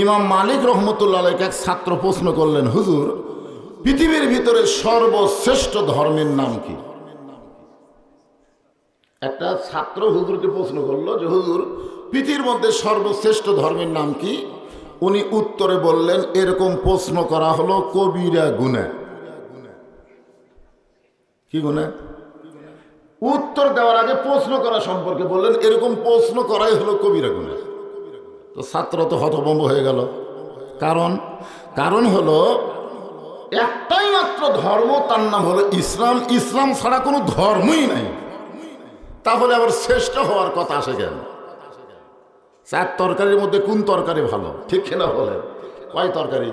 ইমাম মালিক রহমতুল্লাহ আলাইহি এক ছাত্র প্রশ্ন করলেন, হুজুর, পৃথিবীর ভিতরে সর্বশ্রেষ্ঠ ধর্মের নাম কি? একটা ছাত্র হুজুরকে প্রশ্ন করলো যে, হুজুর, পৃথিবীর মধ্যে সর্বশ্রেষ্ঠ ধর্মের নাম কি? উনি উত্তরে বললেন, এরকম প্রশ্ন করা হলো কবিরা গুনাহ। কি গুনাহ? উত্তর দেওয়ার আগে প্রশ্ন করা সম্পর্কে বললেন, এরকম প্রশ্ন করাই হলো কবিরা গুনাহ। তো ছাত্র তো হতভম্ব হয়ে গেল। কারণ হলো একটাই মাত্র ধর্ম, তার নাম হলো ইসলাম। ইসলাম ছাড়া কোনো ধর্মই নাই। তাহলে আবার শ্রেষ্ঠ হওয়ার কথা আসে কেন? চার তরকারির মধ্যে কোন তরকারি ভালো? ঠিক কিনা বলেন? কয় তরকারি?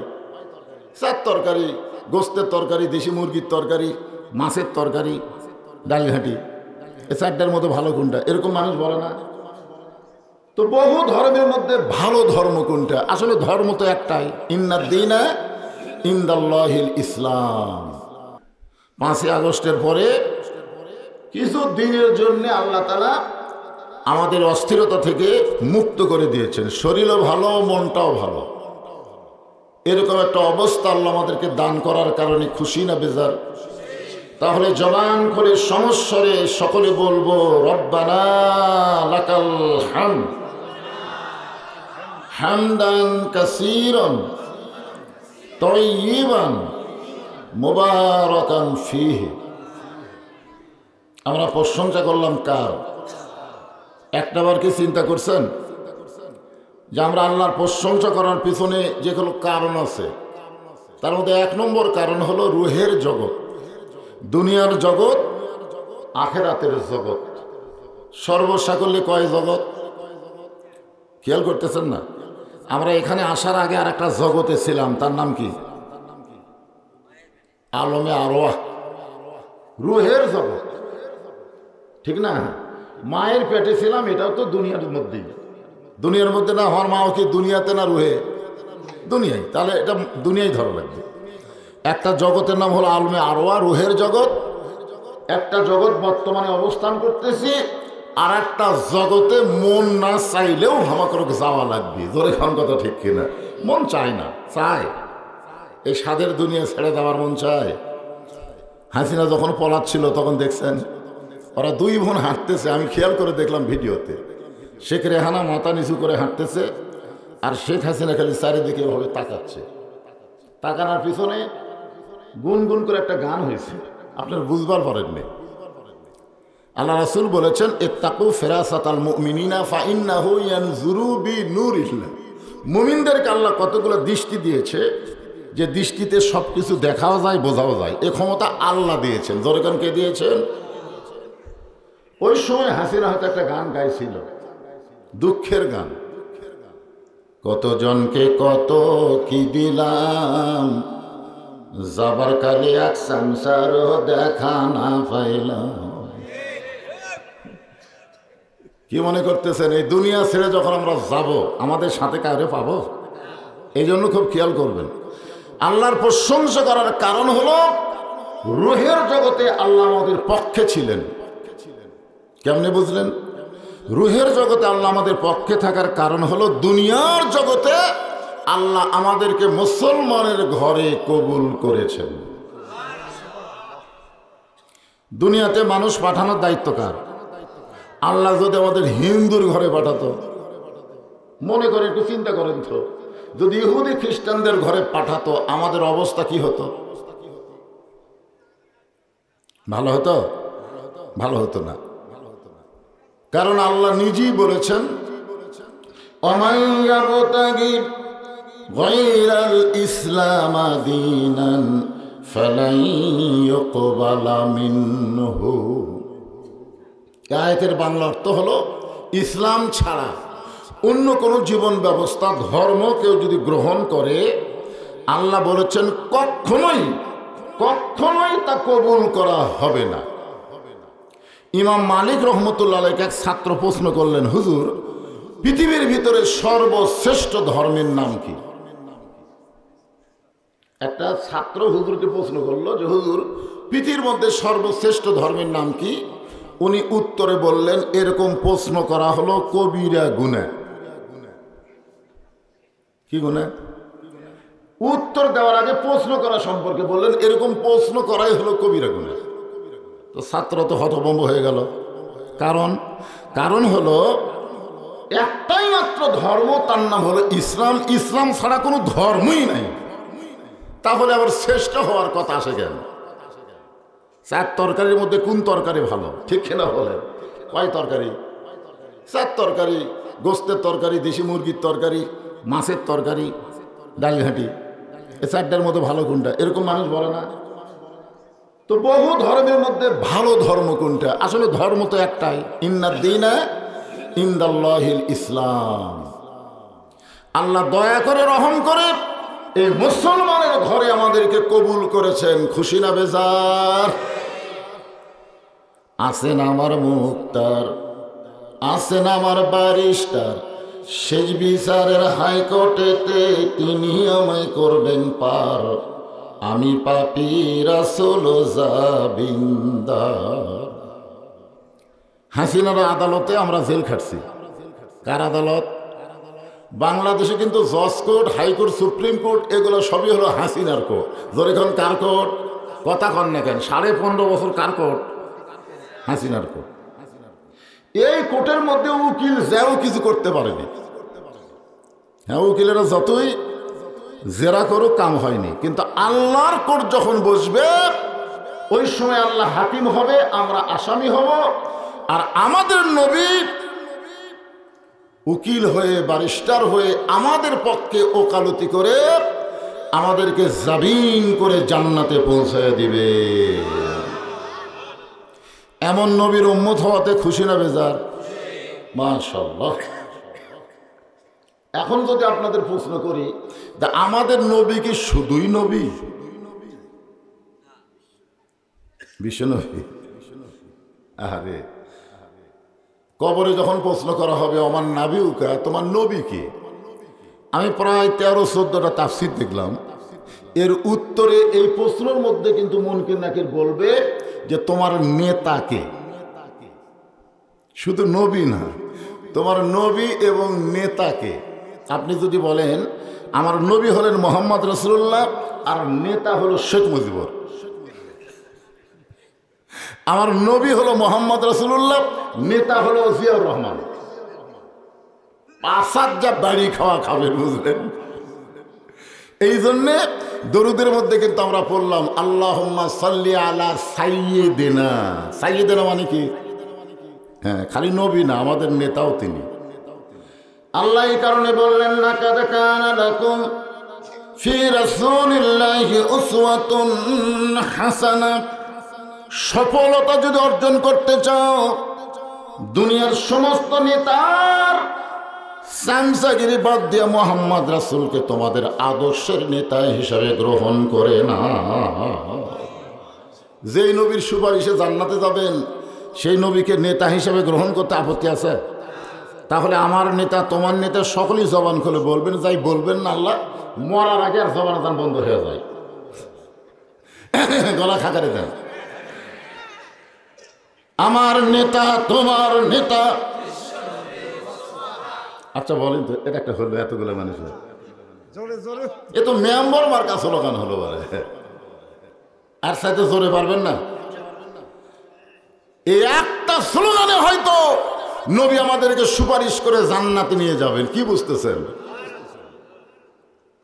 চার তরকারি। গোস্তের তরকারি, দেশি মুরগির তরকারি, মাছের তরকারি, ডালঘাটি। এই চারটার মধ্যে ভালো কোনটা? এরকম মানুষ বলে না? তো বহু ধর্মের মধ্যে ভালো ধর্ম কোনটা? আসলে ধর্ম তো একটাই, ইন্নাদ-দীনা ইনদাল্লাহিল ইসলাম। 5ই আগস্টের পরে কিছু দিনের জন্য আল্লাহ তাআলা আমাদের অস্থিরতা থেকে মুক্ত করে দিয়েছেন। শরীরও ভালো, মনটাও ভালো। এরকম একটা অবস্থা আল্লাহ আমাদেরকে দান করার কারণে খুশি না বেজার? তাহলে জবান করে সমস্বরে সকলে বলবো, রব্বানা লাকাল হামদ হামদান কাসীরান তাইয়িবান মুবারাকান ফীহি। আমরা প্রশংসা করলাম কার? একটাবার কি চিন্তা করছেন যে আমরা আল্লাহর প্রশংসা করার পিছনে যেগুলো কারণ আছে, তার মধ্যে 1 নম্বর কারণ হলো রুহের জগৎ, দুনিয়ার জগৎ, আখেরাতের জগৎ। সর্বসাকল্যে কয় জগৎ? খেয়াল করতেছেন না? আমরা এখানে আসার আগে আর একটা জগতে ছিলাম, তার নাম কি? আলমে আরওয়াহ, রুহের জগৎ। ঠিক না? মায়ের পেটে ছিলাম, এটাও তো দুনিয়ার মধ্যেই। দুনিয়ার মধ্যে না হওয়ার মাও কি দুনিয়াতে না রুহে? দুনিয়ায়। তাহলে এটা দুনিয়ায় ধরা লাগবে। একটা জগতের নাম হলো আলমে আরওয়াহ, রুহের জগৎ। একটা জগৎ বর্তমানে অবস্থান করতেছি, আর একটা জগতে মন না চাইলেও হামাকরক যাওয়া লাগবে। জোরে খান কথা, ঠিক কিনা? মন চায় না, চায়। এই স্বাদের দুনিয়া ছেড়ে দেওয়ার মন চায়। হাসিনা যখন পলাচ্ছিল তখন দেখছেন ওরা 2 বোন হাঁটতেছে। আমি খেয়াল করে দেখলাম ভিডিওতে, শেখ রেহানা মাথা নিচু করে হাঁটতেছে, আর শেখ হাসিনা খালি চারিদিকে এভাবে তাকাচ্ছে। তাকানোর পিছনে গুনগুন করে একটা গান হয়েছে, আপনার বুঝবার পারেননি। আল্লাহ রাসূল বলেছেন, ইত্তাকু ফিরাসাতাল মুমিনিনা ফাইন্নাহু ইয়ানজুরু বিনূরিল্লাহ। মুমিনদেরকে আল্লাহ কতগুলো দৃষ্টি দিয়েছে, যে দৃষ্টিতে সব কিছু দেখাও যায়, বোঝাও যায়। এই ক্ষমতা আল্লাহ দিয়েছেন। জোরেকান কে দিয়েছেন? ওই সময় হাসিনা হয়তো একটা গান গাইছিল, দুঃখের গান। কতজনকে কত কি দিলাম, যাবার কালে এক সংসারও দেখা না পাইলাম। কি মনে করতেছেন এই দুনিয়া ছেড়ে যখন আমরা যাব, আমাদের সাথে কাউরে পাবো? এই জন্য খুব খেয়াল করবেন। আল্লাহর প্রশংসা করার কারণ হলো রুহের জগতে আল্লাহ আমাদের পক্ষে ছিলেন। কেমনে বুঝলেন? রুহের জগতে আল্লাহ আমাদের পক্ষে থাকার কারণ হলো দুনিয়ার জগতে আল্লাহ আমাদেরকে মুসলমানের ঘরে কবুল করেছেন। দুনিয়াতে মানুষ পাঠানোর দায়িত্ব কার? আল্লাহ যদি আমাদের হিন্দুর ঘরে পাঠাতো, মনে করে একটু চিন্তা করেন তো, যদি ইহুদি খ্রিস্টানদের ঘরে পাঠাতো, আমাদের অবস্থা কি হতো? ভালো হতো? ভালো হতো না। কারণ আল্লাহ নিজেই বলেছেন, ওমান ইয়াবতাগি গায়রাল ইসলাম দীনান ফালান ইউকবালা মিনহু। আয়াতের বাংলা অর্থ হলো, ইসলাম ছাড়া অন্য কোনো জীবন ব্যবস্থা, ধর্ম কেউ যদি গ্রহণ করে, আল্লাহ বলেছেন কখনোই তা কবুল করা হবে না। ইমাম মালিক রহমতুল্লাহ আলাইহি এক ছাত্র প্রশ্ন করলেন, হুজুর, পৃথিবীর ভিতরে সর্বশ্রেষ্ঠ ধর্মের নাম কি? একটা ছাত্র হুজুরকে প্রশ্ন করলো যে, হুজুর, পৃথিবীর মধ্যে সর্বশ্রেষ্ঠ ধর্মের নাম কি? উনি উত্তরে বললেন, এরকম প্রশ্ন করা হলো কবিরা গুনাহ। কি গুনাহ? উত্তর দেওয়ার আগে প্রশ্ন করা সম্পর্কে বললেন, এরকম প্রশ্ন করাই হলো কবিরা গুনাহ। তো ছাত্র তো হতভম্ব হয়ে গেল। কারণ হলো একটাই মাত্র ধর্ম, তার নাম হলো ইসলাম। ইসলাম ছাড়া কোনো ধর্মই নাই। তাহলে আবার শ্রেষ্ঠ হওয়ার কথা আসে কেন? চার তরকারির মধ্যে কোন তরকারি ভালো, ঠিক কিনা বলেন? কয় তরকারি? চার তরকারি, গোস্তের তরকারি, দেশি মুরগির তরকারি, মাছের তরকারি, ডাল ঘাঁটি, এই চারটার মধ্যে ভালো কোনটা? এরকম মানুষ বলে না? তো বহু ধর্মের মধ্যে ভালো ধর্ম কোনটা? আসলে ধর্ম তো একটাই, ইন্নাদ দীনা ইনদাল্লাহিল ইসলাম। আল্লাহ দয়া করে রহম করে এই মুসলমানের ঘরে আমাদেরকে কবুল করেছেন। খুশি না বেজার? আছেন আমার মুক্তার, আছেন আমার ব্যারিস্টার, শেষ বিচারের হাইকোর্টেতে তিনি আমায় করবেন পার। আমি পাপী রাসূল জাবিন্দার। হাসিনার আদালতে আমরা জেল খাটছি। কার আদালত? বাংলাদেশে কিন্তু জজ কোর্ট, হাইকোর্ট, সুপ্রিম কোর্ট এগুলো সবই হলো হাসিনার কোর্ট। যখন কার কোর্ট? কথা কন না কেন? 15.5 বছর কার কোর্ট? হাসিনার কোর্ট। এই কোর্টের মধ্যে উকিল যাও কিছু করতে পারেনি। হ্যাঁ, উকিলেরা যতই জেরা করুক কাম হয়নি। কিন্তু আল্লাহর কোর্ট যখন বসবে, ওই সময় আল্লাহ হাকিম হবে, আমরা আসামি হব। আর আমাদের নবী উকিল হয়ে, ব্যারিস্টার হয়ে আমাদের পক্ষে ওকালতি করে আমাদেরকে জামিন করে জান্নাতে পৌঁছায় দিবে। এমন নবীর উম্মত হওয়াতে খুশি না বেজার? মাশাআল্লাহ। এখন যদি আপনাদের প্রশ্ন করি, আমাদের নবী কি শুধুই নবী? বিশ্বনবী? আরে কবরে যখন প্রশ্ন করা হবে, আমার নাবিউকা, তোমার নবী কি? আমি প্রায় 13-14টা তাফসীর দেখলাম। এর উত্তরে এই প্রশ্নের মধ্যে কিন্তু মুনকির নাকির বলবে যে তোমার নেতাকে, শুধু নবী না, তোমার নবী এবং নেতাকে। আপনি যদি বলেন আমার নবী হলেন মোহাম্মদ রাসূলুল্লাহ আর নেতা হলো শেখ মুজিবুর, আমার নবী হলো মোহাম্মদ রাসূলুল্লাহ, নেতা হলো জিয়াউর রহমান, 5 যা বাড়ি খাওয়া খাবে, বুঝলেন? এই জন্যে দরুদের মধ্যে কিন্তু আমরা পড়লাম আল্লাহুম্মা সাল্লি আলা সাইয়্যিদিনা। সাইয়্যিদিনা মানে কি? হ্যাঁ, খালি নবী না, আমাদের নেতাও তিনি। আল্লাহ এই কারণে বললেন, লাকাদ কানা লাকুম ফি রাসূলিল্লাহি উসওয়াতুন হাসানাহ। সফলতা যদি অর্জন করতে চাও, দুনিয়ার সমস্ত নেতার সামসাগিরি বাদ দিয়ে মোহাম্মদ রাসূলকে তোমাদের আদর্শের নেতা হিসাবে গ্রহণ করে না। যেই নবীর সুপারিশে জান্নাতে যাবেন, সেই নবীকে নেতা হিসাবে গ্রহণ করতে আপত্তি আছে? তাহলে আমার নেতা, তোমার নেতা সকলেই জবান খুলে বলবেন, যাই বলবেন না আল্লাহ মরার আগে আর জবান বন্ধ হয়ে যায়, গলা খাকারে দেন। আমার নেতা, তোমার নেতা। আচ্ছা বলেন তো, এটা একটা হলো এতগুলো মানুষ, এ তো মেম্বার মার্কা স্লোগান হলো। আর সাথে জোরে পারবেন না? এই একটা স্লোগানে হয়তো নবী আমাদেরকে সুপারিশ করে জান্নাতে নিয়ে যাবেন। কি বুঝতেছেন?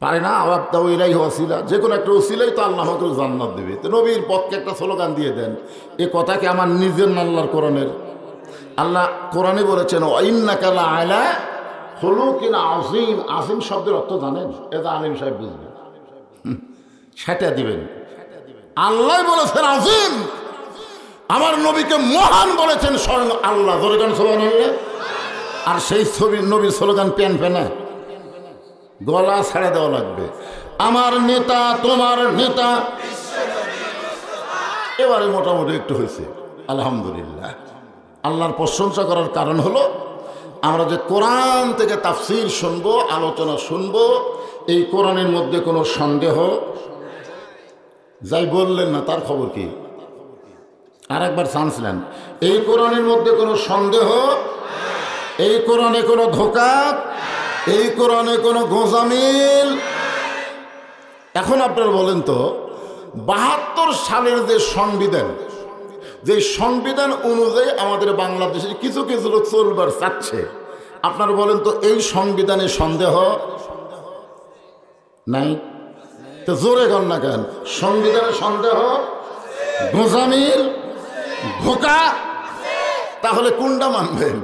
পারে না? আওয়াবতাও ইলাইহি ওয়াসিলা, যে কোনো একটা ওসিলাই তো আল্লাহ আমাকে জান্নাত দেবে। তো নবীর পক্ষে একটা স্লোগান দিয়ে দেন। এ কথা কি আমার নিজের না আল্লাহর কোরআনের? আল্লাহ কোরআনে বলেছেন ইন্নাকা লাআলা খুলুকিন আযীম। আযীম শব্দের অর্থ জানেন? এটা আলিম সাহেব বুঝবেন, সেটা দিবেন। আল্লাহ বলেছেন আযীম, আমার নবীকে মহান বলেছেন স্বয়ং আল্লাহ। জোরে গান সুবহানাল্লাহ। আর সেই ছবির নবীর স্লোগান প্যান ফেনা, গলা ছেড়ে দেওয়া লাগবে। আমার নেতা, তোমার নেতা। এবারে মোটামুটি একটু হয়েছে, আলহামদুলিল্লাহ। আল্লাহর প্রশংসা করার কারণ হলো আমরা যে কোরআন থেকে তাফসীর শুনবো, আলোচনা শুনবো, এই কোরআনের মধ্যে কোনো সন্দেহ, যাই বললেন না তার খবর কি? আর একবার চান্স নেন। এই কোরআনের মধ্যে কোনো সন্দেহ, এই কোরআনে কোনো ধোঁকা, এই কোরআনে কোনো গোঁজামিল। এখন আপনারা বলেন তো ৭২ সালের যে সংবিধান, যে সংবিধান অনুযায়ী আমাদের বাংলাদেশের কিছু কিছু লোক চলবার চাচ্ছে, আপনারা বলেন তো এই সংবিধানে সন্দেহ নাই? তো জোরে কর না কেন? সংবিধানে সন্দেহ, গোঁজামিল, ধোঁকা। তাহলে কোনটা মানবেন?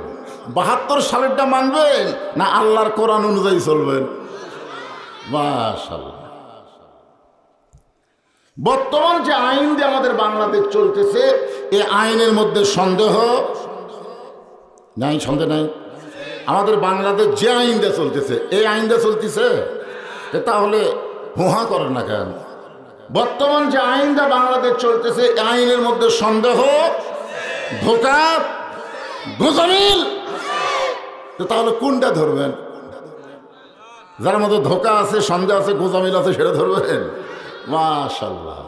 ৭২ সালেরটা মানবেন না আল্লাহর কোরআন অনুযায়ী চলবেন? মাশাআল্লাহ। বর্তমান যে আইন যে আমাদের বাংলাদেশ চলতেছে, এই আইনের মধ্যে সন্দেহ নাই? সন্দেহ নাই? আমাদের বাংলাদেশ যে আইন দিয়ে চলতেছে, এই আইন দিয়ে চলতেছে, তাহলে হুহা করেন না কেন? বর্তমান যে আইন দিয়ে বাংলাদেশ চলতেছে, এই আইনের মধ্যে সন্দেহ, ধোঁকা, গোঁজামিল, তাহলে কোনটা ধরবেন? যার মধ্যে ধোঁকা আছে, সন্দেহ আছে, গোঁজামিল আছে, সেটা ধরবেন? মাশাআল্লাহ।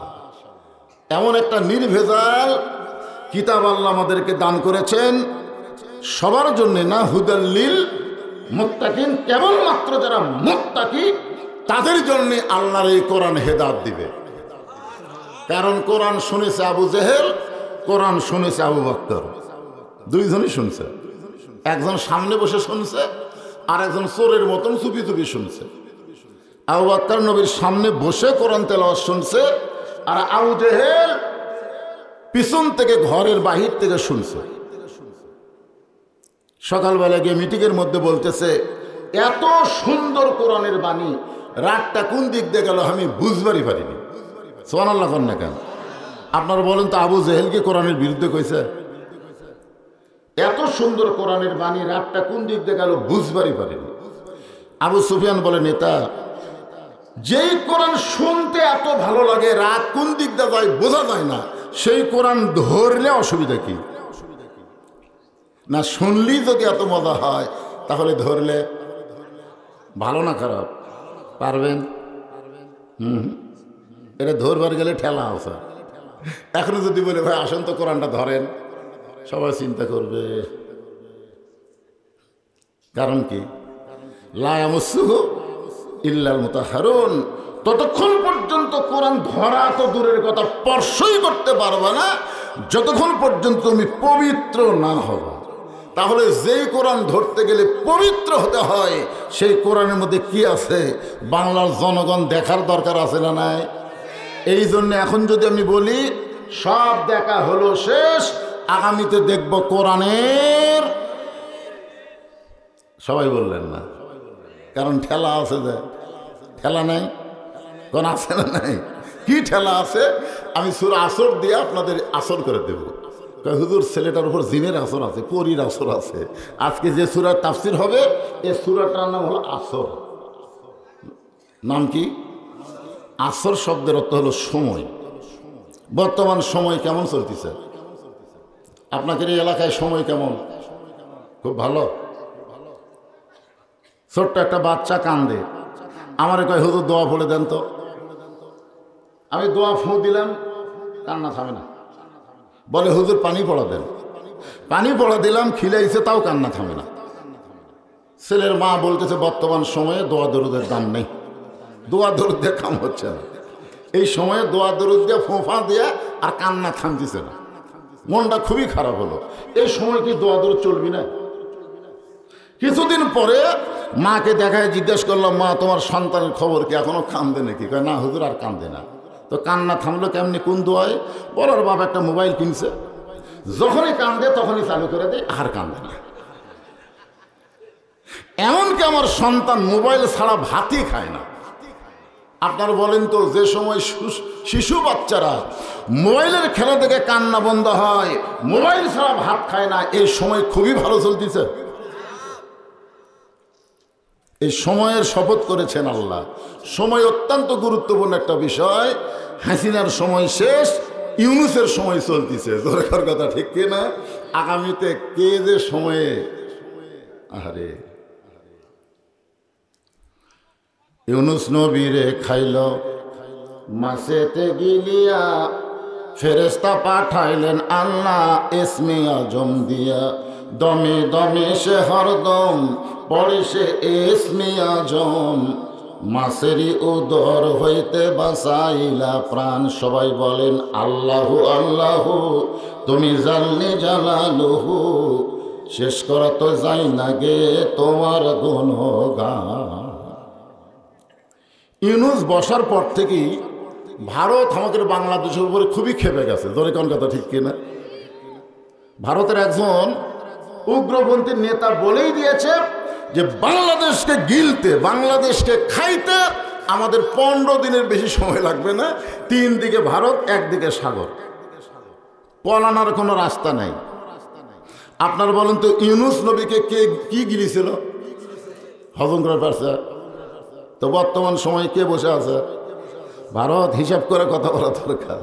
এমন একটা নির্ভেজাল কিতাব আল্লাহ আমাদেরকে দান করেছেন, সবার জন্য না, হুদাল্লিল মুত্তাকিন, কেবলমাত্র যারা মুত্তাকি তাদের জন্য আল্লাহর এই কোরআন হেদায়েত দিবে। কারণ কোরআন শুনেছে আবু জেহেল, কোরআন শুনেছে আবু বকর, দুইজনই শুনছে। একজন সামনে বসে শুনছে, আর একজন চোরের মতন চুপি চুপি শুনছে। আবু বকর নবীর সামনে বসে কোরআন তেলাওয়াত শুনছে, আর আবু জেহেল পিছন থেকে ঘরের বাহির থেকে শুনছে। সকালবেলা গিয়ে মিটিংয়ের মধ্যে বলতেছে, এত সুন্দর কোরআনের বাণী, রাতটা কোন দিক দিয়ে গেল আমি বুঝবারই পারিনি। সুবহানাল্লাহ কন না কেন? আপনারা বলেন তো, আবু জেহেল কি কোরআনের বিরুদ্ধে কইছে? এত সুন্দর কোরআনের বাণী, রাতটা কোন দিক দিয়ে গেল বুঝবারই পারিনি। আবু সুফিয়ান বলে, নেতা, যেই কোরআন শুনতে এত ভালো লাগে, রাত কোন দিক দিয়ে যায় বোঝা যায় না, সেই কোরআন ধরলে অসুবিধা কি? না শুনলেই যদি এত মজা হয়, তাহলে ধরলে ভালো না খারাপ? পারবেন? এটা ধরবার গেলে ঠেলা আছে। এখনো যদি বলে ভাই আসেন তো কোরআনটা ধরেন, সবাই চিন্তা করবে। কারণ কি? লা ইয়ামাসসুহু ইল্লাল মুতাহহারুন। ততক্ষণ পর্যন্ত কোরআন ধরা তো দূরের কথা, স্পর্শই করতে পারবে না যতক্ষণ পর্যন্ত তুমি পবিত্র না হবে। তাহলে যেই কোরআন ধরতে গেলে পবিত্র হতে হয়, সেই কোরআনের মধ্যে কি আছে বাংলার জনগণ দেখার দরকার আছে না নাই? এই জন্য এখন যদি আমি বলি সব দেখা হলো শেষ, আগামীতে দেখব কোরআনের, সবাই বললেন না, কারণ ঠেলা আছে। যে ঠেলা নাই, কোন আছে না নাই? কি ঠেলা আছে? আমি সূরা আসর দিয়ে আপনাদের আসর করে দেব। হুজুর ছেলেটার উপর জিনের আসর আছে, পরীর আসর আছে। আজকে যে সূরার তাফসীর হবে, এই সূরাটার নাম হলো আসর। নাম কি? আসর শব্দের অর্থ হলো সময়। বর্তমান সময় কেমন চলতেছে? আপনাদের এই এলাকায় সময় কেমন? খুব ভালো। ছোট্ট একটা বাচ্চা কান্দে, আমারে কয় হুজুর দোয়া পড়ে দেন তো। আমি দোয়া ফুঁ দিলাম, কান্না থামে না। বলে হুজুর পানি পড়া দেন, পানি পড়া দিলাম, খিলাইছে, তাও কান্না থামে না। ছেলের মা বলতেছে বর্তমান সময়ে দোয়া দরুদের দাম নেই, দোয়া দরুদ দিয়ে কাম হচ্ছে না। এই সময়ে দোয়া দরুদ দিয়ে ফোঁফা দিয়ে আর কান্না থামতেছে না। মনটা খুবই খারাপ হলো। এই সময় কি দোয়া দরুদ চলবি না? কিছুদিন পরে মাকে দেখায় জিজ্ঞেস করলাম, মা তোমার সন্তানের খবর কি, এখনো কান্দে নাকি? কয় না হুজুর আর কান্দে না। তো কান্না থামলো কেমনি, কোন দোয়ায়? বলার বাবা একটা মোবাইল কিনছে, যখনই কান্দে তখনই চালু করে দেয়, আর কান্দে না। এমনকি আমার সন্তান মোবাইল ছাড়া ভাতই খায় না। আপনারা বলেন তো, যে সময় শিশু বাচ্চারা মোবাইলের খেলা থেকে কান্না বন্ধ হয়, মোবাইল ছাড়া ভাত খায় না, এই সময় খুবই ভালো চলতেছে। এই সময়ের শপথ করেছেন আল্লাহ। সময় অত্যন্ত গুরুত্বপূর্ণ একটা বিষয়। হাসিনার সময় শেষ, ইউনূসের সময় চলতেছে। দরকার কথা ঠিক কিনা? আগামীতে কে যে সময়ে, আরে ইউনূস নবীরে খাইল মাছেতে গিলিয়া, ফেরেশতা পাঠাইলেন আল্লাহ ইসমে আজম দিয়া, দমে দমে সে হরদম পড়ে সে ইসমে আজম, মাসেরি উদর হইতে বাঁচাইলা প্রাণ। সবাই বলেন আল্লাহু আল্লাহু, তুমি জানলে জালালুহু, শেষ করা তো যাই না গে তোমার গুণগান। ইউনুস বসার পর থেকেই ভারত আমাদের বাংলাদেশের উপরে খুবই খেপে গেছে। ধরে কোন কথা ঠিক কিনা? ভারতের একজন উগ্রপন্থী নেতা বলেই দিয়েছে যে বাংলাদেশকে গিলতে, বাংলাদেশকে খাইতে আমাদের 15 দিনের বেশি সময় লাগবে না। 3 দিকে ভারত, একদিকে সাগর, পলানোর কোনো রাস্তা নাই। আপনারা বলেন তো ইউনুস নবীকে কে কি গিলিছিল? হজম করে পারছে? তো বর্তমান সময় কে বসে আছে? ভারত। হিসাব করে কথা বলা দরকার।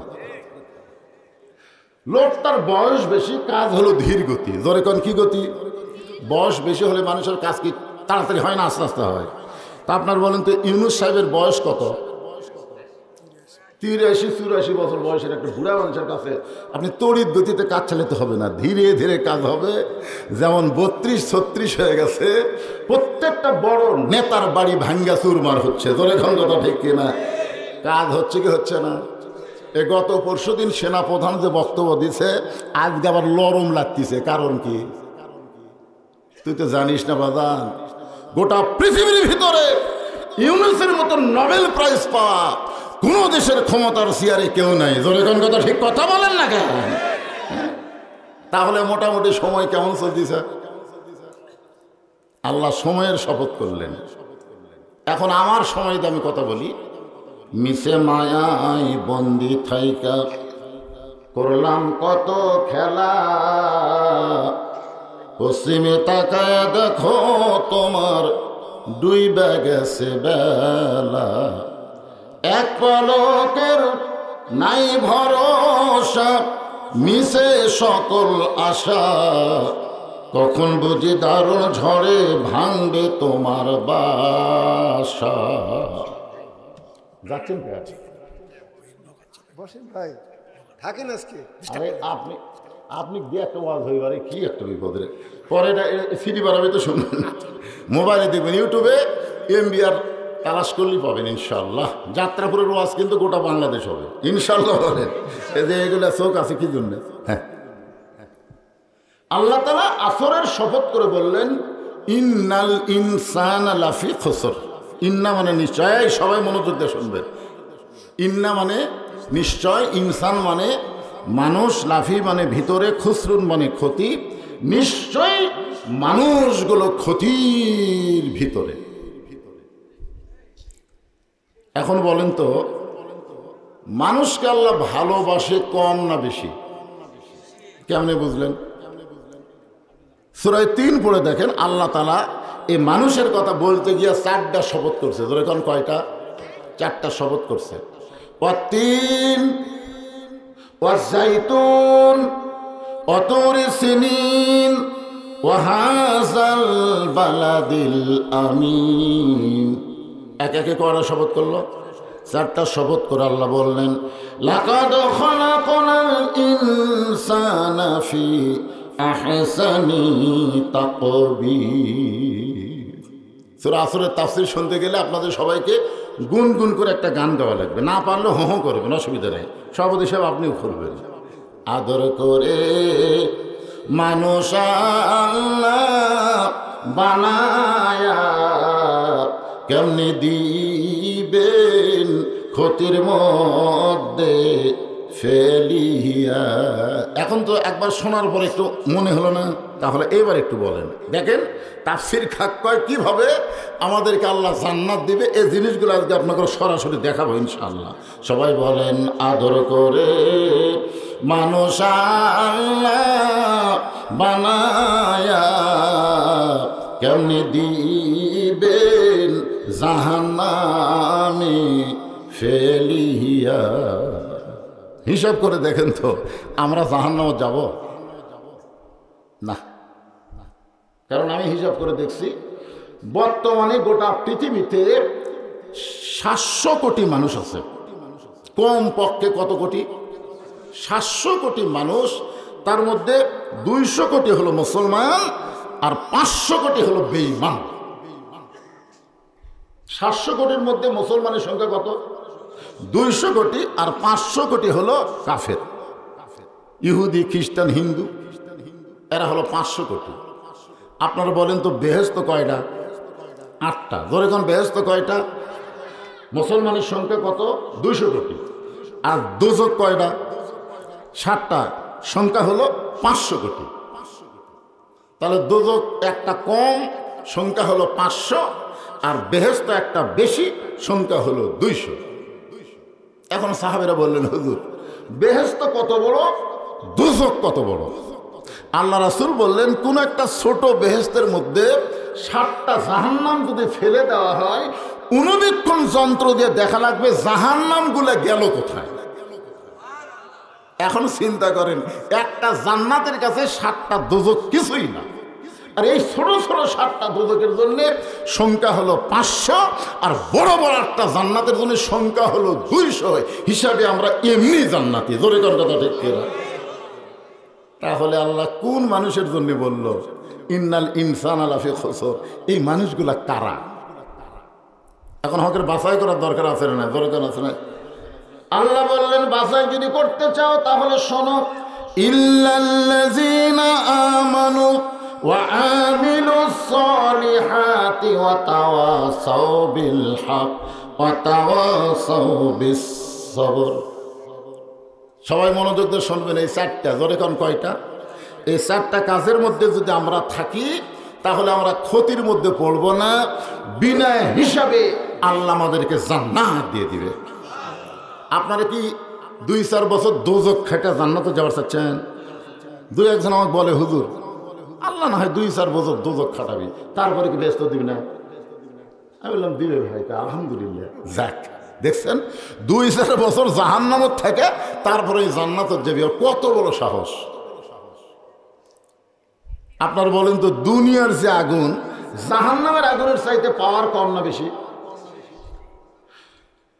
লোকটার বয়স বেশি, কাজ হলো ধীর গতি। জোরে কোন কি গতি? বয়স বেশি হলে মানুষের কাজ কি তাড়াতাড়ি হয় না, আস্তে আস্তে হয়? তা আপনার বলেন তো ইউনুস সাহেবের বয়স কত? 83-84 বছর বয়সের একটা বুড়া মানুষের কাছে আপনি তড়িৎ গতিতে কাজ চালাতে হবে না, ধীরে ধীরে কাজ হবে। যেমন 32-36 হয়ে গেছে, প্রত্যেকটা বড় নেতার বাড়ি ভাঙ্গা চুরমার হচ্ছে। জোরে কোন কথা ঠিক কিনা? কাজ হচ্ছে কি হচ্ছে না? এ গত পরশুদিন সেনাপ্রধান যে বক্তব্য দিছে, আজকে আবার লরম লাগতেছে। কারণ কি? তুই তো জানিস না বাজান, গোটা পৃথিবীর ভিতরে ইউনুসের মতো নোবেল প্রাইজ পাওয়া কোন দেশের ক্ষমতার চেয়ারে কেউ নাই। জোরে কোন কথা ঠিক কথা বলেন না কেন? তাহলে মোটামুটি সময় কেমন চলতেছে? আল্লাহ সময়ের শপথ করলেন। এখন আমার সময় দিয়ে আমি কথা বলি। মিশে মায়াই বন্দি থাইকা করলাম কত খেলা, পশ্চিমে তাকায় দেখো তোমার ডুইবা গেছে বেলা, এক পলকের নাই ভরসা, মিশে সকল আশা, কখন বুঝি দারুণ ঝড়ে ভাঙবে তোমার বাসা। যাচ্ছেন বসেন ভাই, থাকেন আজকে। আরে আপনি দিয়ে একটা ওয়াজ হয়ে পারে কি একটা বিপদের। পরে এটা সিডি বাড়াবে তো শুনবেন, মোবাইলে দেখবেন, ইউটিউবে MBR তালাশ করলেই পাবেন ইনশাল্লাহ। যাত্রাপুরের ওয়াজ কিন্তু গোটা বাংলাদেশ হবে ইনশাল্লাহ। বলেন এই যে এগুলো চোখ আছে কি জন্য? হ্যাঁ, আল্লাহ তাআলা আসরের শপথ করে বললেন ইন্নাল ইনসানা লাফি খুসর। ইন্না মানে নিশ্চয়, সবাই মনোযোগ দিয়ে শুনবেন। ইন্না মানে নিশ্চয়, ইনসান মানে মানুষ, লাফি মানে ভিতরে, খুসরুন মানে ক্ষতি। নিশ্চয় মানুষগুলো ক্ষতির ভিতরে। এখন বলেন তো মানুষকে আল্লাহ ভালোবাসে কম না বেশি? কেমনে বুঝলেন? সূরা 3 পড়ে দেখেন, আল্লাহ তাআলা এই মানুষের কথা বলতে গিয়ে 4টা শপথ করছে। যেরকম কয়টা? 4টা শপথ করছে। ওয়াতিন ওয়াজাইতুন ওয়াতুরি সিনিন ওয়াহাযাল বালাদিল আমিন। এক একে কয়টা শপথ করলো? 4টা শপথ করে আল্লাহ বললেন লাকাদ খালাকনাল ইনসানা ফি আহসানি তাকবীর। সূরা আসরের তাফসীর শুনতে গেলে আপনাদের সবাইকে গুনগুন করে একটা গান গাওয়া লাগবে, না পারলে হো হো করবেন, অসুবিধা নেই। সভাপতি সাহেব আপনিও করবেন। আদর করে মানুষ আল্লাহ বানায়া কেমনে দিবেন ক্ষতির মধ্যে ফেলিয়া। এখন তো একবার শোনার পর একটু মনে হলো না, তাহলে এবার একটু বলেন। দেখেন তাফসীর খাক কয় কিভাবে আমাদেরকে আল্লাহ জান্নাত দিবে, এই জিনিসগুলো আজকে আপনাকে সরাসরি দেখাবো ইনশাআল্লাহ। সবাই বলেন আদর করে মানুষ আল্লাহ বানায়া কেমনে দিবেন জাহান্নামে ফেলিয়া। হিসাব করে দেখেন তো আমরা জাহান্নামে যাব না? কারণ আমি হিসাব করে দেখছি বর্তমানে গোটা পৃথিবীতে 700 কোটি মানুষ আছে। কম পক্ষে কত কোটি? 700 কোটি মানুষ তার মধ্যে 200 কোটি হলো মুসলমান আর 500 কোটি হলো বেঈমান। 700 কোটির মধ্যে মুসলমানের সংখ্যা কত? 200 কোটি আর 500 কোটি হলো কাফের, ইহুদি, খ্রিস্টান, হিন্দু, এরা হলো 500 কোটি। আপনারা বলেন তো বেহেশত কয়টা? 8টা। ধরে কোন বেহেশত কয়টা? মুসলমানের সংখ্যা কত? 200 কোটি। আর দোজক কয়টা? 7টা। সংখ্যা হলো 500 কোটি। তাহলে দোজক একটা কম, সংখ্যা হলো 500, আর বেহেশত একটা বেশি, সংখ্যা হলো 200। এখন সাহাবেরা বললেন, হুজুর বেহেশত কত বড়, দোজক কত বড়? আল্লাহ রাসূল বললেন, কোন একটা ছোট বেহেশতের মধ্যে 7টা জাহান্নাম যদি ফেলে দেওয়া হয়, অনুবীক্ষণ যন্ত্র দিয়ে দেখা লাগবে জাহান্নামগুলো গেল কোথায়। এখন চিন্তা করেন, একটা জান্নাতের কাছে 7টা দোজক কিছুই না, আর এই ছোট ছোট 7টা দোজকের জন্য সংখ্যা হলো 500, আর বড় বড় একটা জান্নাতের জন্য সংখ্যা হলো 200। হিসাবে আমরা এমনি জান্নাতি। জোরে কোন কথা ঠিক কিনা? তাহলে আল্লাহ কোন মানুষের জন্য বলল ইন্নাল ইনসানা লাফি খুসর? এই মানুষগুলা কারা? এখন হকের বাছাই করার দরকার আছে না? দরকার আছে না? আল্লাহ বললেন, বাছাই যদি করতে চাও তাহলে শোনো, ইল্লাল্লাযীনা আমানু ওয়া আমিলুস সালিহাতি ওয়া তাওয়াসাউ বিল হক ওয়া তাওয়াসাউ বিস সবর। সবাই মনোযোগ দিয়ে শুনবেন, এই 4টা। জোরে কোন কয়টা? এই 4টা কাজের মধ্যে যদি আমরা থাকি তাহলে আমরা ক্ষতির মধ্যে পড়ব না, বিনা হিসাবে আল্লাহ আমাদেরকে জান্নাত দিয়ে দিবে। আপনারা কি 2-4 বছর দোজক খেটে জান্নাতে যাওয়ার চাচ্ছেন? 2-1 জন আমাকে বলে, হুজুর আল্লাহ না হয় 2-4 বছর দোজক খাটাবি, তারপরে কি ব্যস্ত দিবি না? আমি বললাম, দিবে ভাই, আলহামদুলিল্লাহ। যাক, দেখছেন 2-4 বছর জাহান্নামত থেকে তারপরে জান্নাতে যাবি, কত বড় সাহস! আপনার বলেন তো, দুনিয়ার যে আগুন, জাহান্নামের আগুনের চাইতে পাওয়ার কম না বেশি?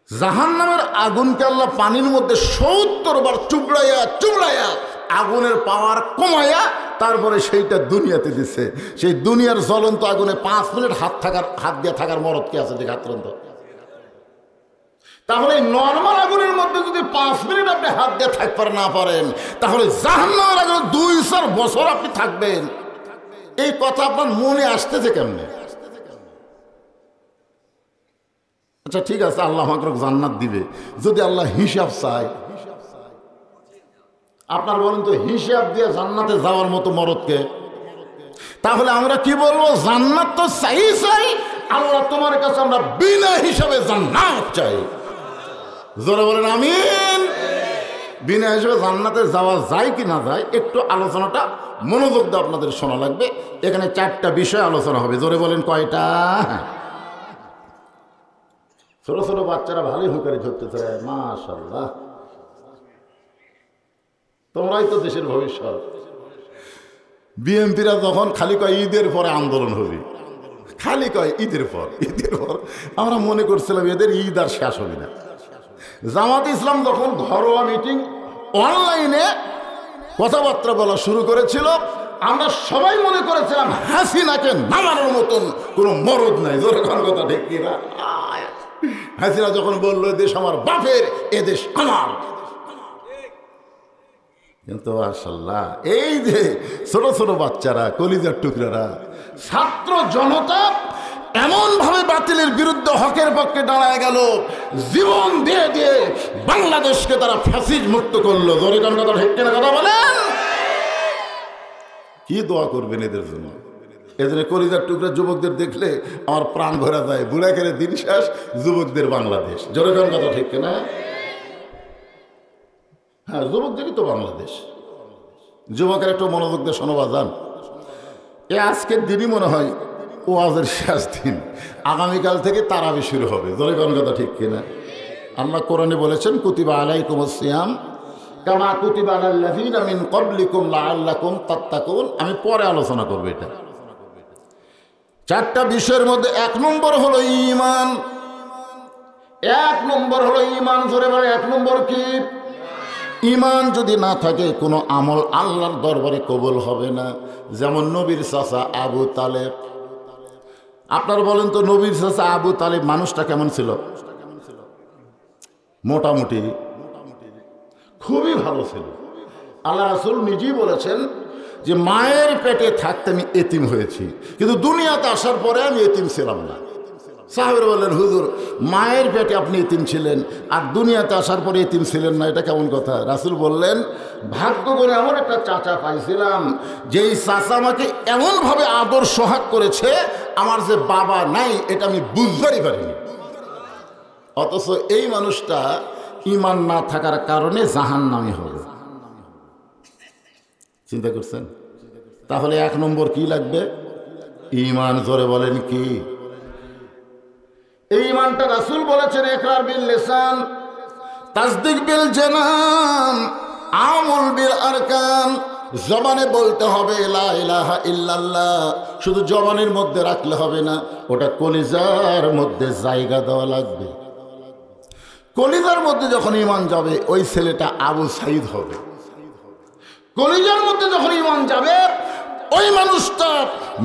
জাহান্নামের আগুনকে আল্লাহ পানির মধ্যে 70 বার চুবড়াইয়া চুবড়াইয়া আগুনের পাওয়ার কমাইয়া তারপরে সেইটা দুনিয়াতে দিছে। সেই দুনিয়ার জ্বলন্ত আগুনে 5 মিনিট হাত দিয়ে থাকার মরদ কি আছে? যে হাতরন্ত। তাহলে নর্মাল আগুনের মধ্যে যদি 5 মিনিট আপনি হাত দিয়ে থাকতে না পারেন, তাহলে জাহান্নামের আগুনে 2-4 বছর আপনি থাকবেন। এই কথা আপনার মনে আসতেছে কেমনে? আচ্ছা ঠিক আছে, আল্লাহ আমাকে জান্নাত দিবে, যদি আল্লাহ হিসাব চায়। আপনার বলেন তো, হিসাব দিয়ে জান্নাতে যাওয়ার মতো মরদকে? তাহলে আমরা কি বলবো? জান্নাত তো চাই চাই, আল্লাহ তোমার কাছে আমরা বিনা হিসাবে জান্নাত চাই। জোরে বলেন আমিন। বিনা হিসাবে জান্নাতে যাওয়া যায় কি না যায়, একটু আলোচনাটা মনোযোগ দিয়ে আপনাদের শোনা লাগবে। এখানে 4টা বিষয় আলোচনা হবে। জোরে বলেন কয়টা? ছোট ছোট বাচ্চারা ভালোই হুঁকারি ধরতে চায়, মাশাআল্লাহ। তোমরাই তো দেশের ভবিষ্যৎ। বিএনপিরা যখন খালি কয় ঈদের পরে আন্দোলন হবে, খালি কয় ঈদের পর। আমরা মনে করছিলাম এদের ঈদ আর শেষ হবে না। জামাত ইসলাম যখন ঘরোয়া মিটিং অনলাইনে কথাবার্তা বলা শুরু করেছিল, আমরা সবাই মনে করেছিলাম হাসিনাকে নামানোর মতন কোনো মরদ নাই। জোরে কথা ঠিক কিনা? হাসিনা যখন বললো দেশ আমার বাপের, এদেশ আমার, কিন্তু মাশাআল্লাহ এই যে ছোট ছোট বাচ্চারা, কলিজার টুকরারা, ছাত্র জনতা এমন ভাবে বাতিলের বিরুদ্ধে হকের পক্ষে দাঁড়ায় গেল, জীবন দিয়ে দিয়ে বাংলাদেশকে তারা ফ্যাসিস্ট মুক্ত করলো। জোরে কোন কথা ঠিক কিনা? কথা বলেন। কি দোয়া করবেন এদের জন্য? এদের কলিজার টুকরা যুবকদের দেখলে আমার প্রাণ ভরা যায়। বুড়াকের দিন শেষ, যুবকদের বাংলাদেশ। জোরে কোন কথা ঠিক কিনা? হ্যাঁ, যুবকদেরই তো বাংলাদেশ। যুবকের একটু মনোযোগ দিয়ে শোনা যান। এ আজকের দিনই মনে হয় ওয়াজের শেষ দিন। আগামীকাল থেকে তারাবি শুরু হবে। জোরে কোন কথা ঠিক কিনা? আল্লাহ কোরআনে বলেছেন, কুতিবা আলাইকুমুস সিয়াম কামা কুতিবা আলাল লাযীনা মিন ক্বাবলিকুম লাআল্লাকুম তাত্তাকুন। আমি পরে আলোচনা করব এটা। 4টা বিষয়ের মধ্যে 1 নম্বর হলো ঈমান। 1 নম্বর হলো ঈমান। জোরে বলে 1 নম্বর কি? ইমান যদি না থাকে কোনো আমল আল্লাহর দরবারে কবুল হবে না। যেমন নবীর চাচা আবু তালেব। আপনারা বলেন তো, নবীর চাচা আবু তালেব মানুষটা কেমন ছিল? মোটামুটি খুবই ভালো ছিল। আল্লাহ রাসূল নিজেই বলেছেন যে মায়ের পেটে থাকতে আমি এতিম হয়েছি, কিন্তু দুনিয়াতে আসার পরে আমি এতিম ছিলাম না। সাহাবীরা বললেন, হুজুর মায়ের পেটে আপনি এতিম ছিলেন আর দুনিয়াতে আসার পরে এতিম ছিলেন না, এটা কেমন কথা? রাসূল বললেন, ভাগ্য করে আমার একটা চাচা পাইছিলাম, যেই চাচা আমাকে এমনভাবে আদর সোহাগ করেছে, আমার যে বাবা নাই এটা আমি বুঝতেই পারিনি। অথচ এই মানুষটা ঈমান না থাকার কারণে জাহান্নামী হবে। চিন্তা করছেন? তাহলে 1 নম্বর কি লাগবে? ঈমান। জোরে বলেন কি? এই ঈমানটা রাসূল বলেছেন ইকরার বিল লিসান, তাসদীক বিল জানান, আমল বিল আরকান। জবানে বলতে হবে লা ইলাহা ইল্লাল্লাহ, শুধু জবানের মধ্যে রাখলে হবে না, ওটা কলিজার মধ্যে জায়গা দেওয়া লাগবে। কলিজার মধ্যে যখন ঈমান যাবে, ওই ছেলেটা আবু সাঈদ হবে। কলিজার মধ্যে যখন ঈমান যাবে, ওই মানুষটা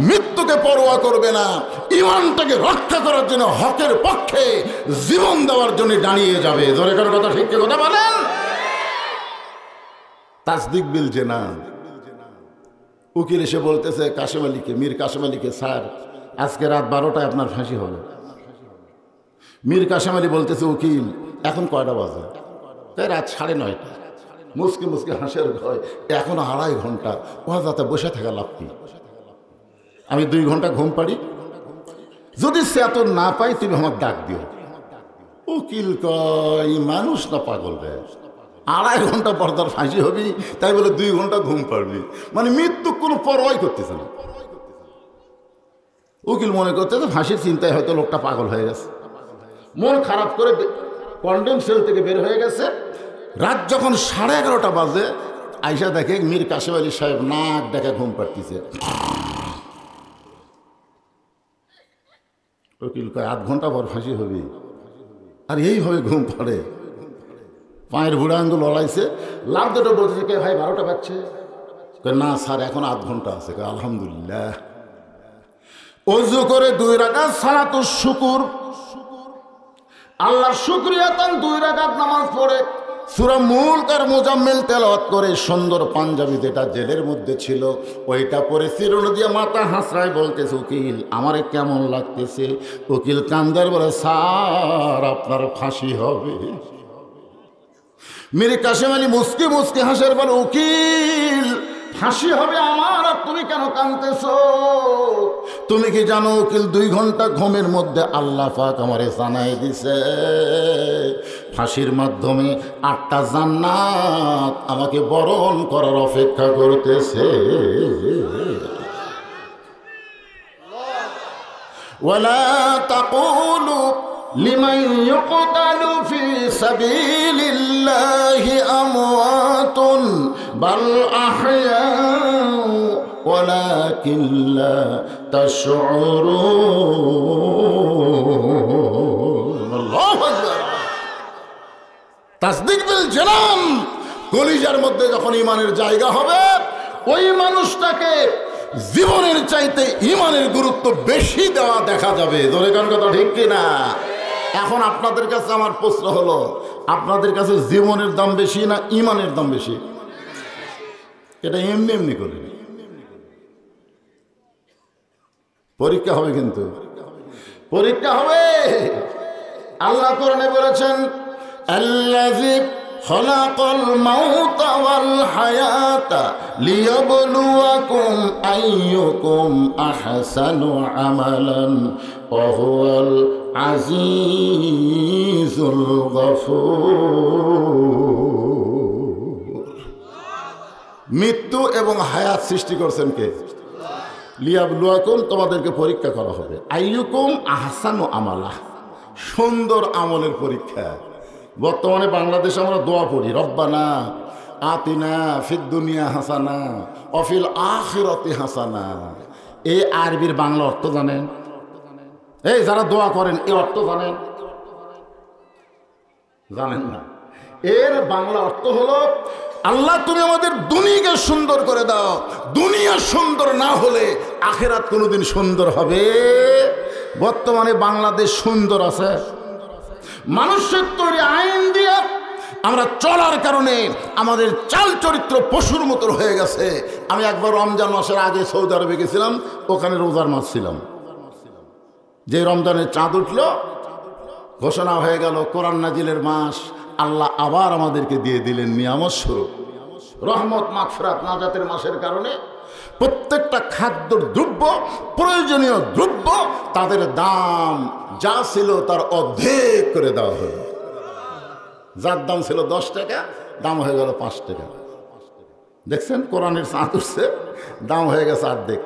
মৃত্যুকে পরোয়া করবে না, ঈমানটাকে রক্ষা করার জন্য হকের পক্ষে জীবন দেওয়ার জন্য দাঁড়িয়ে যাবে। জোরে কার কথা, ঠিক কথা বলেন। তাসদীক বিল জানান। উকিল এসে বলতেছে কাশেম আলীকে, মীর কাশেম আলীকে, স্যার আজকে রাত 12টায় আপনার ফাঁসি হবে। মীর কাশেম আলী বলতেছে, উকিল এখন কয়টা বাজে? তাই রাত 9:30। মুসকে মুসকে হাসের ভয়, এখনো 2.5 ঘন্টা, ওরা যাতে বসে থাকা লাভ কি? আমি 2 ঘন্টা ঘুম পাড়ি, যদি সে এত না পাই তুমি আমার ডাক দিও। উকিল কয় মানুষ না পাগল রে, 2.5 ঘন্টা পর তার ফাঁসি হবি, তাই বলে 2 ঘন্টা ঘুম পাড়বি? মানে মৃত্যু কোনো পরোয়াই করতেছে না। উকিল মনে করতেছে ফাঁসির চিন্তায় হয়তো লোকটা পাগল হয়ে গেছে, মন খারাপ করে কন্ডেম সেল থেকে বের হয়ে গেছে। রাত যখন 11:30 বাজে, আইসা দেখে মীর কাশেম আলী সাহেব নাক দেখে ঘুম পাড়তেছে। উকিল কয় 8 ঘন্টা পর ফাঁসি হবি, আর এইভাবে ঘুম পাড়ে। পায়ের বুড়া আঙ্গুল লড়াইছে, লাভ দুটো বলতেছে, কে ভাই 12টা বাজছে? না স্যার এখন 8 ঘন্টা আছে। আলহামদুলিল্লাহ। ওযু করে 2 রাকাত সালাতুশ শুকুর, আল্লাহর শুকরিয়া তান 2 রাকাত নামাজ পড়ে সূরা মুলক আর মুজাম্মিল তেলাওয়াত করে, সুন্দর পাঞ্জাবি যেটা জেলের মধ্যে ছিল ওইটা পরে চিরুনি দিয়ে মাথা হাসরায় বলতেছে, উকিল আমারে কেমন লাগতেছে? উকিল কান্দার বলে, স্যার আপনার ফাঁসি হবে। মীর কাশেম আলী মুস্কি মুস্কি হাসের বলে, উকিল ফাঁসি হবে আমার, আর তুমি কেন কাঁদতেছ? তুমি কি জানো উকিল 2 ঘন্টা ঘুমের মধ্যে আল্লাহ পাক আমারে জানাই দিছে, ফাঁসির মাধ্যমে 8টা জান্নাত আমাকে বরণ করার অপেক্ষা করতেছে। ওয়ালা তাকুলু লিমান ইউকতালু ফি সাবিলিল্লাহি আমওয়াতুন বাল আহয়াউ ওয়ালাকিন লা তাশউরুন। আল্লাহু আকবার। তাসদীক বিল জানান, কলিজার মধ্যে যখন ঈমানের জায়গা হবে, ওই মানুষটাকে জীবনের চাইতে ঈমানের গুরুত্ব বেশি দেওয়া দেখা যাবে। জোরে কান কথা, ঠিক কিনা? এখন আপনাদের কাছে আমার প্রশ্ন হলো, আপনাদের কাছে জীবনের দাম বেশি না ঈমানের দাম বেশি? এটা এমনি এমনি করে পরীক্ষা হবে, কিন্তু পরীক্ষা হবে। আল্লাহ কোরআনে বলেছেন, আল্লাযী খালাকাল মাউতা ওয়াল হায়াতা লিয়াবলুয়াকুম আইয়ুকুম আহসানু আমালান ওয়া হুয়াল আজিজুল গফুর। মৃত্যু এবং হায়াত সৃষ্টি করছেন কে? লিয়াবলুয়াকুম, তোমাদেরকে পরীক্ষা করা হবে। আইয়ুকুম আহসানু আমালা, সুন্দর আমলের পরীক্ষা। বর্তমানে বাংলাদেশে আমরা দোয়া পড়ি, রব্বানা আতিনা ফিদ দুনিয়া হাসানা অফিল আখিরাতি হাসানা। এই আরবির বাংলা অর্থ জানেন? এই যারা দোয়া করেন এই অর্থ জানেন? জানেন না? এর বাংলা অর্থ হলো, আল্লাহ তুমি আমাদের দুনিয়াকে সুন্দর করে দাও, দুনিয়া সুন্দর না হলে আখেরাত কোনোদিন সুন্দর হবে। বর্তমানে বাংলাদেশ সুন্দর আছে, মানুষের তৈরি আইন দিয়ে আমরা চলার কারণে আমাদের চাল চরিত্র পশুর মতো হয়ে গেছে। আমি একবার রমজান মাসের আগে সৌদি আরবে গেছিলাম, ওখানে রোজার মাস ছিলাম। যে রমজানের চাঁদ উঠল, ঘোষণা হয়ে গেল কোরআন নাজিলের মাস, আল্লাহ আবার আমাদেরকে দিয়ে দিলেন নিয়ামত স্বরূপ রহমত মাগফিরাত নাজাতের মাসের কারণে প্রত্যেকটা খাদ্য দ্রব্য, প্রয়োজনীয় দ্রব্য, তাদের দাম যা ছিল তার অর্ধেক করে দেওয়া হলো। যার দাম ছিল 10 টাকা, দাম হয়ে গেল 5 টাকা। দেখছেন কোরআনের চাঁদ উঠছে, দাম হয়ে গেছে অর্ধেক।